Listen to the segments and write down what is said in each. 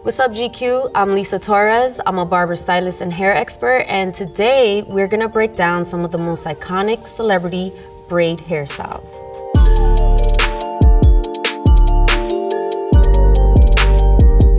What's up, GQ? I'm Lisa Torres. I'm a barber, stylist, and hair expert, and today we're gonna break down some of the most iconic celebrity braid hairstyles.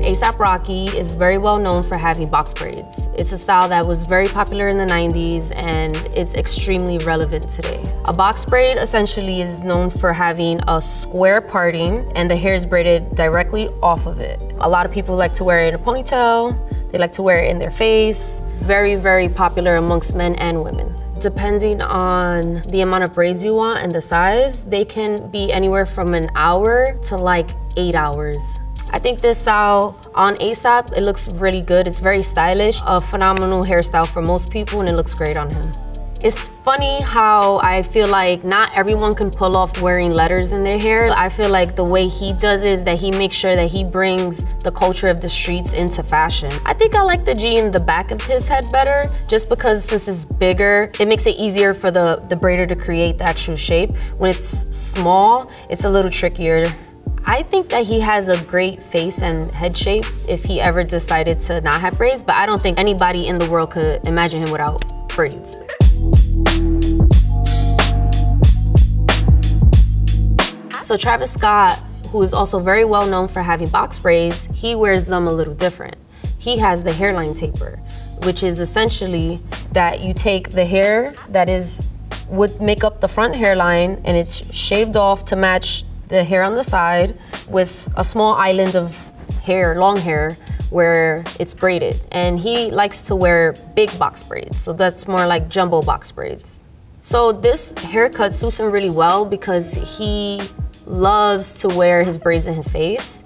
A$AP Rocky is very well known for having box braids. It's a style that was very popular in the 90s and it's extremely relevant today. A box braid essentially is known for having a square parting and the hair is braided directly off of it. A lot of people like to wear it in a ponytail, they like to wear it in their face. Very, very popular amongst men and women. Depending on the amount of braids you want and the size, they can be anywhere from an hour to like 8 hours. I think this style on A$AP, it looks really good. It's very stylish, a phenomenal hairstyle for most people, and it looks great on him. It's funny how I feel like not everyone can pull off wearing letters in their hair. I feel like the way he does it is that he makes sure that he brings the culture of the streets into fashion. I think I like the G in the back of his head better, just because since it's bigger, it makes it easier for the braider to create the actual shape. When it's small, it's a little trickier. I think that he has a great face and head shape if he ever decided to not have braids, but I don't think anybody in the world could imagine him without braids. So Travis Scott, who is also very well known for having box braids, he wears them a little different. He has the hairline taper, which is essentially that you take the hair that would make up the front hairline and it's shaved off to match the hair on the side with a small island of hair, long hair, where it's braided. And he likes to wear big box braids, so that's more like jumbo box braids. So this haircut suits him really well because he loves to wear his braids in his face,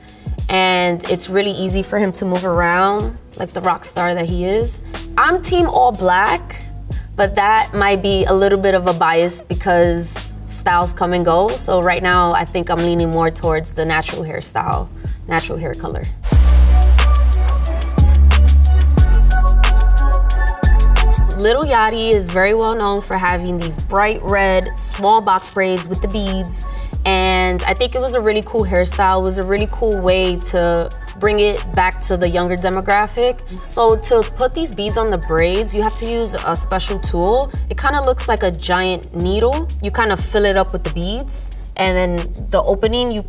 and it's really easy for him to move around like the rock star that he is. I'm team all black, but that might be a little bit of a bias because styles come and go. So right now, I think I'm leaning more towards the natural hairstyle, natural hair color. Lil Yachty is very well known for having these bright red, small box braids with the beads. And I think it was a really cool hairstyle. It was a really cool way to bring it back to the younger demographic. So to put these beads on the braids, you have to use a special tool. It kind of looks like a giant needle. You kind of fill it up with the beads, and then the opening, you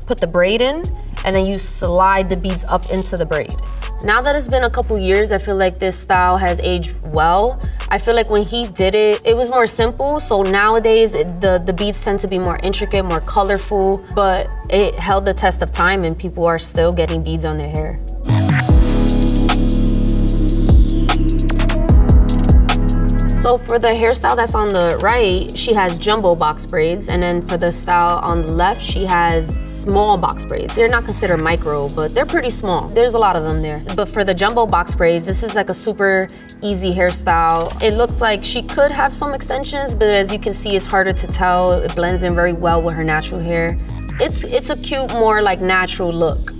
put the braid in, and then you slide the beads up into the braid. Now that it's been a couple years, I feel like this style has aged well. I feel like when he did it, it was more simple. So nowadays, the beads tend to be more intricate, more colorful, but it held the test of time and people are still getting beads on their hair. So for the hairstyle that's on the right, she has jumbo box braids, and then for the style on the left, she has small box braids. They're not considered micro, but they're pretty small. There's a lot of them there. But for the jumbo box braids, this is like a super easy hairstyle. It looks like she could have some extensions, but as you can see, it's harder to tell. It blends in very well with her natural hair. It's a cute, more like natural look.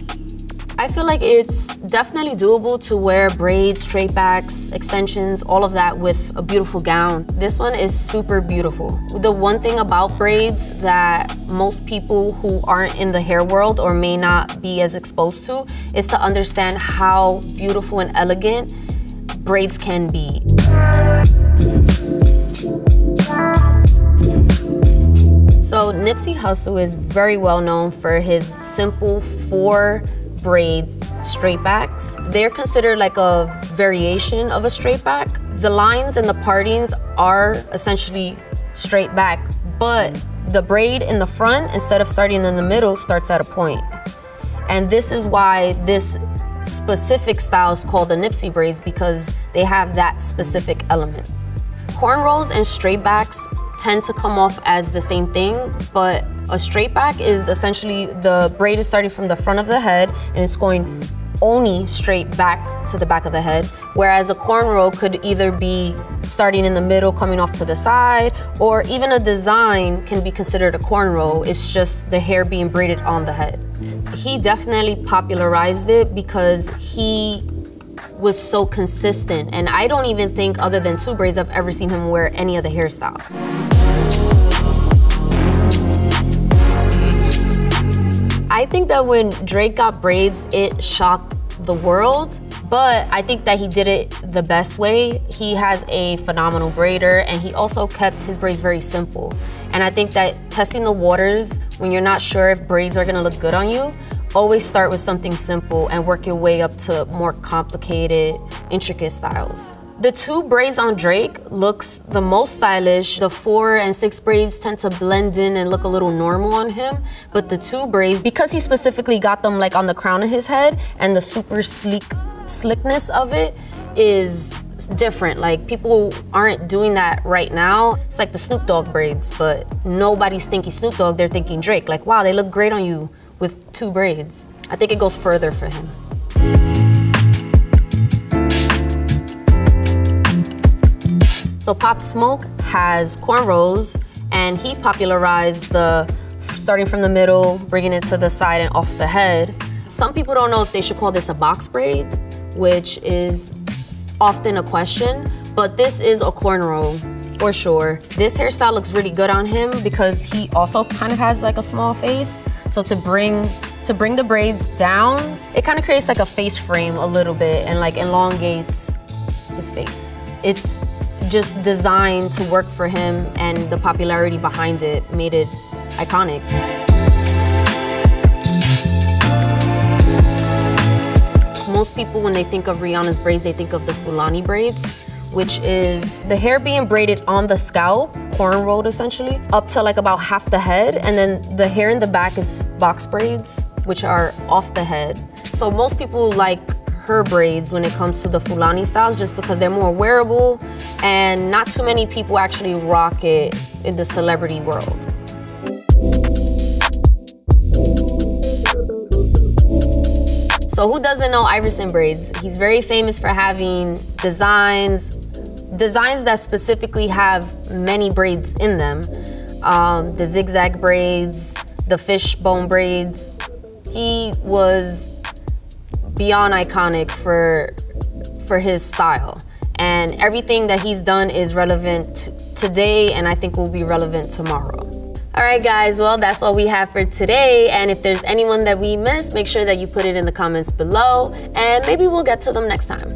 I feel like it's definitely doable to wear braids, straight backs, extensions, all of that with a beautiful gown. This one is super beautiful. The one thing about braids that most people who aren't in the hair world or may not be as exposed to is to understand how beautiful and elegant braids can be. So Nipsey Hussle is very well known for his simple 4 braid straight backs. They're considered like a variation of a straight back. The lines and the partings are essentially straight back, but the braid in the front, instead of starting in the middle, starts at a point. And this is why this specific style is called the Nipsey braids, because they have that specific element. Cornrows and straight backs tend to come off as the same thing, but a straight back is essentially the braid is starting from the front of the head and it's going only straight back to the back of the head, whereas a cornrow could either be starting in the middle, coming off to the side, or even a design can be considered a cornrow. It's just the hair being braided on the head. He definitely popularized it because he was so consistent, and I don't even think, other than 2 braids, I've ever seen him wear any other hairstyle. I think that when Drake got braids, it shocked the world, but I think that he did it the best way. He has a phenomenal braider, and he also kept his braids very simple. And I think that testing the waters when you're not sure if braids are gonna look good on you, always start with something simple and work your way up to more complicated, intricate styles. The 2 braids on Drake looks the most stylish. The 4 and 6 braids tend to blend in and look a little normal on him. But the 2 braids, because he specifically got them like on the crown of his head and the super slickness of it is different. Like, people aren't doing that right now. It's like the Snoop Dogg braids, but nobody's thinking Snoop Dogg, they're thinking Drake. Like, wow, they look great on you with 2 braids. I think it goes further for him. So Pop Smoke has cornrows, and he popularized the starting from the middle, bringing it to the side and off the head. Some people don't know if they should call this a box braid, which is often a question, but this is a cornrow for sure. This hairstyle looks really good on him because he also kind of has like a small face. So to bring the braids down, it kind of creates like a face frame a little bit and like elongates his face. It's just designed to work for him, and the popularity behind it made it iconic. Most people, when they think of Rihanna's braids, they think of the Fulani braids, which is the hair being braided on the scalp, cornrowed essentially, up to like about half the head, and then the hair in the back is box braids, which are off the head. So most people like her braids when it comes to the Fulani styles just because they're more wearable, and not too many people actually rock it in the celebrity world. So who doesn't know Iverson braids? He's very famous for having designs that specifically have many braids in them. The zigzag braids, the fishbone braids. He was beyond iconic for his style. And everything that he's done is relevant today, and I think will be relevant tomorrow. All right, guys, well, that's all we have for today. And if there's anyone that we missed, make sure that you put it in the comments below, and maybe we'll get to them next time.